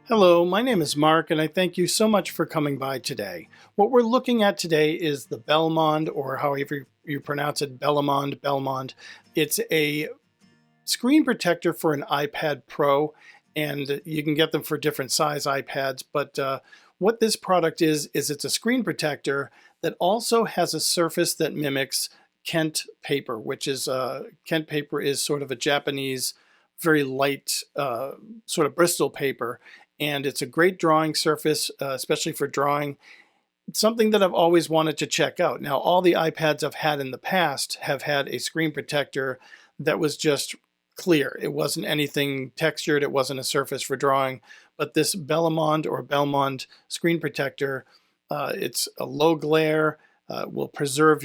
Hello, my name is Mark, and I thank you so much for coming by today. What we're looking at today is the Bellemond, or however you pronounce it, Bellemond. It's a screen protector for an iPad Pro, and you can get them for different size iPads. But what this product is it's a screen protector that also has a surface that mimics Kent paper, which is Kent paper is sort of a Japanese, very light sort of Bristol paper, and it's a great drawing surface, especially for drawing. It's something that I've always wanted to check out. Now, all the iPads I've had in the past have had a screen protector that was just clear. It wasn't anything textured. It wasn't a surface for drawing. But this Bellemond screen protector, it's a low glare, will preserve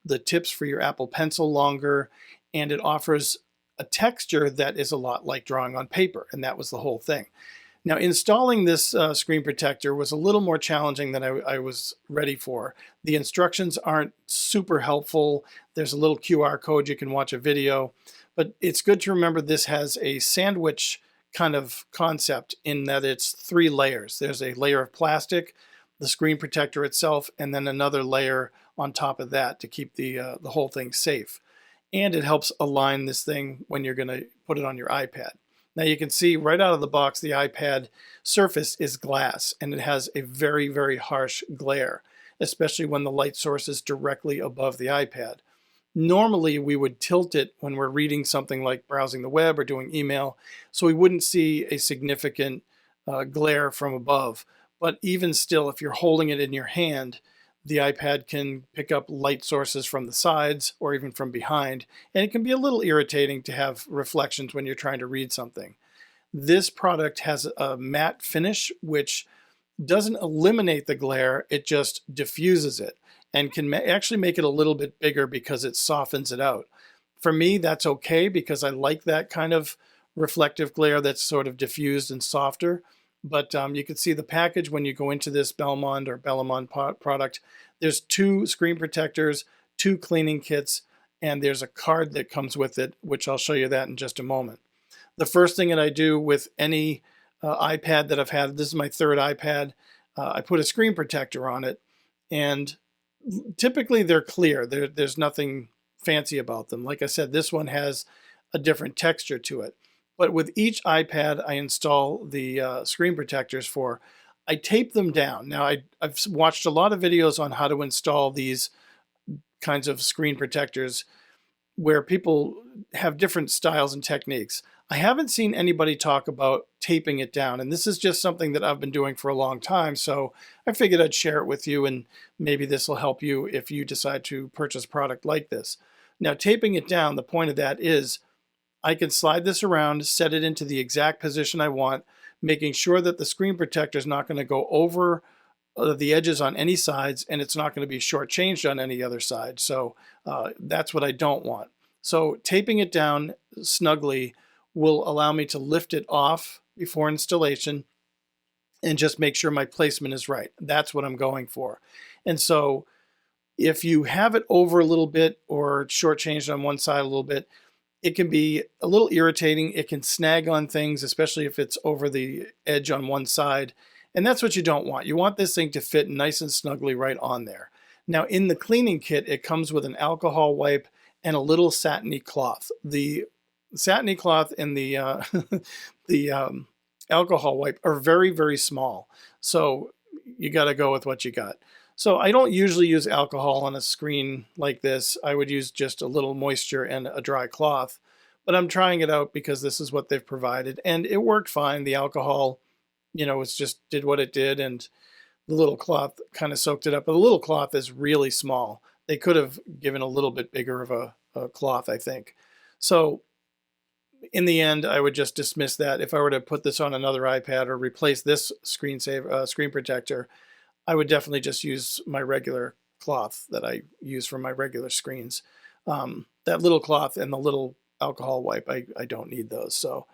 the tips for your Apple Pencil longer, and it offers a texture that is a lot like drawing on paper, and that was the whole thing. Now, installing this screen protector was a little more challenging than I was ready for. The instructions aren't super helpful. There's a little QR code, you can watch a video, but it's good to remember this has a sandwich kind of concept in that it's three layers. There's a layer of plastic, the screen protector itself, and then another layer on top of that to keep the whole thing safe. And it helps align this thing when you're going to put it on your iPad. Now you can see right out of the box the iPad surface is glass, and it has a very, very harsh glare, especially when the light source is directly above the iPad. Normally we would tilt it when we're reading something like browsing the web or doing email, so we wouldn't see a significant glare from above. But even still, if you're holding it in your hand, the iPad can pick up light sources from the sides or even from behind, and it can be a little irritating to have reflections when you're trying to read something. This product has a matte finish, which doesn't eliminate the glare, it just diffuses it and can actually make it a little bit bigger because it softens it out. For me, that's okay because I like that kind of reflective glare that's sort of diffused and softer. But you can see the package when you go into this Bellemond product. There's two screen protectors, two cleaning kits, and there's a card that comes with it, which I'll show you that in just a moment. The first thing that I do with any iPad that I've had, this is my third iPad, I put a screen protector on it, and typically they're clear. There's nothing fancy about them. Like I said, this one has a different texture to it. But with each iPad I install the screen protectors for, I tape them down. Now, I've watched a lot of videos on how to install these kinds of screen protectors where people have different styles and techniques. I haven't seen anybody talk about taping it down, and this is just something that I've been doing for a long time, so I figured I'd share it with you, and maybe this will help you if you decide to purchase a product like this. Now, taping it down, the point of that is I can slide this around, set it into the exact position I want, making sure that the screen protector is not going to go over the edges on any sides, and it's not going to be shortchanged on any other side. So that's what I don't want. So taping it down snugly will allow me to lift it off before installation and just make sure my placement is right. That's what I'm going for. And so if you have it over a little bit or shortchanged on one side a little bit, it can be a little irritating. It can snag on things, especially if it's over the edge on one side. And that's what you don't want. You want this thing to fit nice and snugly right on there. Now, in the cleaning kit, it comes with an alcohol wipe and a little satiny cloth. The satiny cloth and the the alcohol wipe are very, very small. So you got to go with what you got. So I don't usually use alcohol on a screen like this. I would use just a little moisture and a dry cloth. But I'm trying it out because this is what they've provided. And it worked fine. The alcohol, it's just did what it did. And the little cloth kind of soaked it up. But the little cloth is really small. They could have given a little bit bigger of a cloth, I think. So in the end, I would just dismiss that. If I were to put this on another iPad or replace this screen protector, I would definitely just use my regular cloth that I use for my regular screens. That little cloth and the little alcohol wipe, I don't need those. So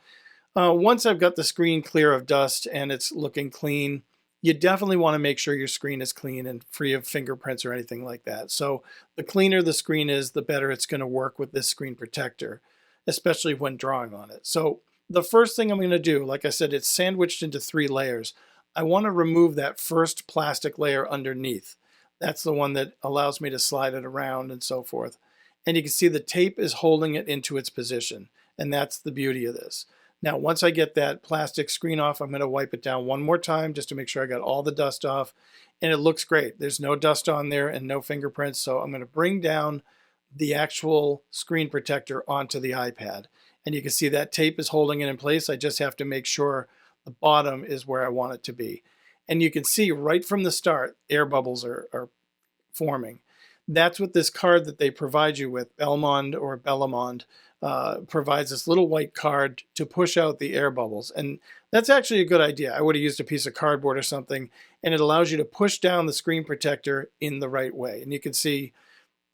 once I've got the screen clear of dust and it's looking clean, you definitely want to make sure your screen is clean and free of fingerprints or anything like that. So the cleaner the screen is, the better it's going to work with this screen protector, especially when drawing on it. So the first thing I'm going to do, like I said, it's sandwiched into 3 layers. I want to remove that first plastic layer underneath. That's the one that allows me to slide it around and so forth. And you can see the tape is holding it into its position. And that's the beauty of this. Now, once I get that plastic screen off, I'm going to wipe it down one more time just to make sure I got all the dust off. And it looks great. There's no dust on there and no fingerprints. So I'm going to bring down the actual screen protector onto the iPad. And you can see that tape is holding it in place. I just have to make sure the bottom is where I want it to be. And you can see right from the start, air bubbles are forming. That's what this card that they provide you with, Bellemond, provides this little white card to push out the air bubbles. And that's actually a good idea. I would have used a piece of cardboard or something, and it allows you to push down the screen protector in the right way. And you can see,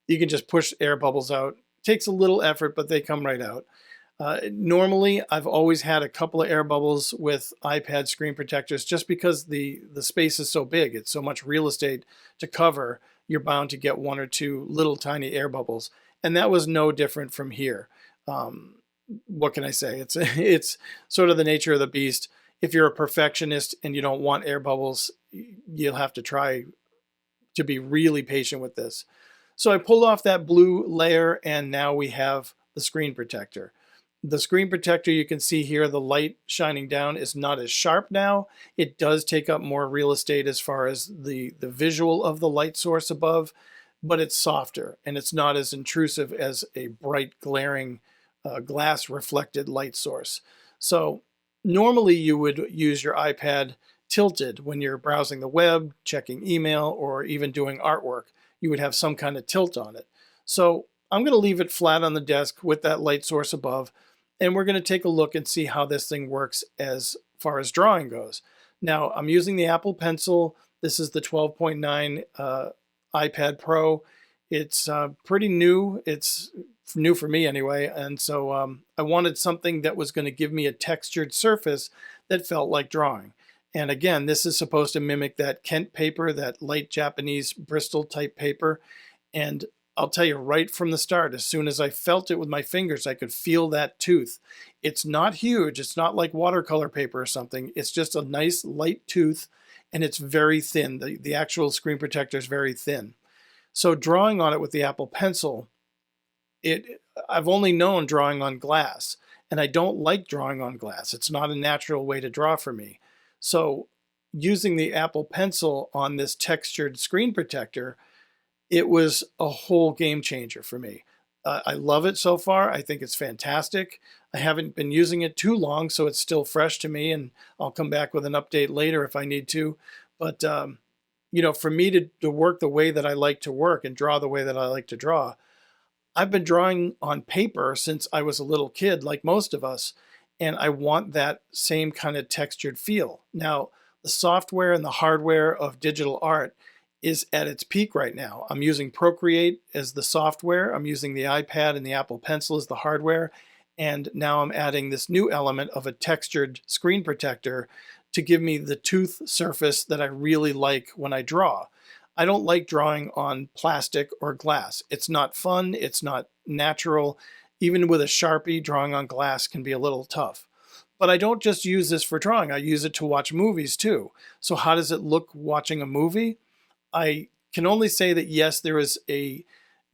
you can just push air bubbles out. It takes a little effort, but they come right out. Normally, I've always had a couple of air bubbles with iPad screen protectors just because the space is so big. It's so much real estate to cover. You're bound to get 1 or 2 little tiny air bubbles. And that was no different from here. What can I say? It's sort of the nature of the beast. If you're a perfectionist and you don't want air bubbles, you'll have to try to be really patient with this. So I pulled off that blue layer, and now we have the screen protector. The screen protector, you can see here, the light shining down is not as sharp now. It does take up more real estate as far as the visual of the light source above, but it's softer and it's not as intrusive as a bright, glaring glass reflected light source. So normally you would use your iPad tilted when you're browsing the web, checking email, or even doing artwork. You would have some kind of tilt on it. So I'm going to leave it flat on the desk with that light source above, and we're going to take a look and see how this thing works as far as drawing goes. Now, I'm using the Apple Pencil. This is the 12.9 iPad Pro. It's pretty new. It's new for me anyway, and so I wanted something that was going to give me a textured surface that felt like drawing. And again, this is supposed to mimic that Kent paper, that light Japanese Bristol type paper. And I'll tell you right from the start, as soon as I felt it with my fingers, I could feel that tooth. It's not huge. It's not like watercolor paper or something. It's just a nice light tooth, and it's very thin. The actual screen protector is very thin. So drawing on it with the Apple Pencil, I've only known drawing on glass, and I don't like drawing on glass. It's not a natural way to draw for me. So using the Apple Pencil on this textured screen protector, it was a whole game changer for me. I love it so far. I think it's fantastic. I haven't been using it too long, so it's still fresh to me, and I'll come back with an update later if I need to. But, you know, for me to work the way that I like to work and draw the way that I like to draw, I've been drawing on paper since I was a little kid, like most of us, and I want that same kind of textured feel. Now, the software and the hardware of digital art is at its peak right now. I'm using Procreate as the software. I'm using the iPad and the Apple Pencil as the hardware. And now I'm adding this new element of a textured screen protector to give me the tooth surface that I really like when I draw. I don't like drawing on plastic or glass. It's not fun. It's not natural. Even with a Sharpie, drawing on glass can be a little tough. But I don't just use this for drawing. I use it to watch movies too. So how does it look watching a movie? I can only say that yes, there is a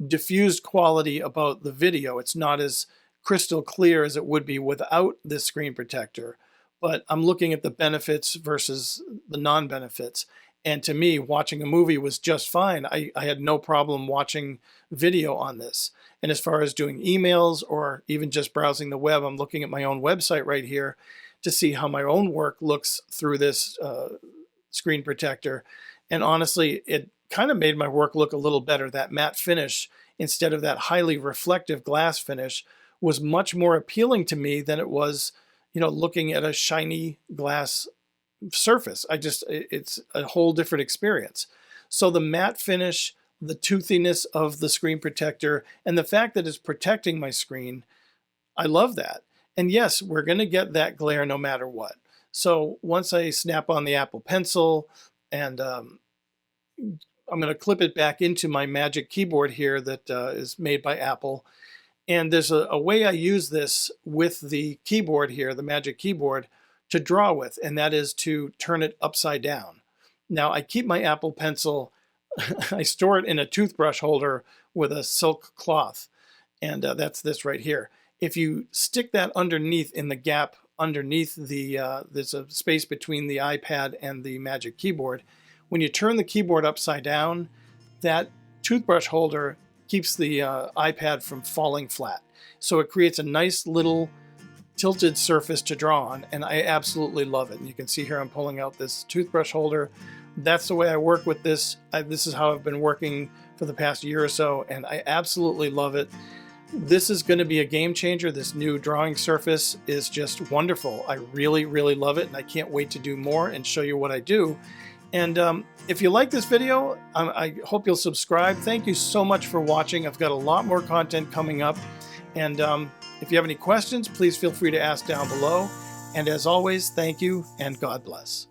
diffused quality about the video. It's not as crystal clear as it would be without this screen protector. But I'm looking at the benefits versus the non-benefits. And to me, watching a movie was just fine. I had no problem watching video on this. And as far as doing emails or even just browsing the web, I'm looking at my own website right here to see how my own work looks through this screen protector. And honestly, it kind of made my work look a little better. That matte finish, instead of that highly reflective glass finish, was much more appealing to me than it was, you know, looking at a shiny glass surface. It's a whole different experience. So the matte finish, the toothiness of the screen protector, and the fact that it's protecting my screen, I love that. And yes, we're going to get that glare no matter what. So once I snap on the Apple Pencil, and I'm going to clip it back into my Magic Keyboard here that is made by Apple. And there's a way I use this with the keyboard here, the Magic Keyboard, to draw with, and that is to turn it upside down. Now, I keep my Apple Pencil, I store it in a toothbrush holder with a silk cloth, and that's this right here. If you stick that underneath, in the gap underneath there's a space between the iPad and the Magic Keyboard. When you turn the keyboard upside down, that toothbrush holder keeps the iPad from falling flat. So it creates a nice little tilted surface to draw on, and I absolutely love it. And you can see here I'm pulling out this toothbrush holder. That's the way I work with this. This is how I've been working for the past year or so, and I absolutely love it. This is going to be a game changer. This new drawing surface is just wonderful. I really, really love it, and I can't wait to do more and show you what I do. And if you like this video, I hope you'll subscribe. Thank you so much for watching. I've got a lot more content coming up. And if you have any questions, please feel free to ask down below. And as always, thank you and God bless.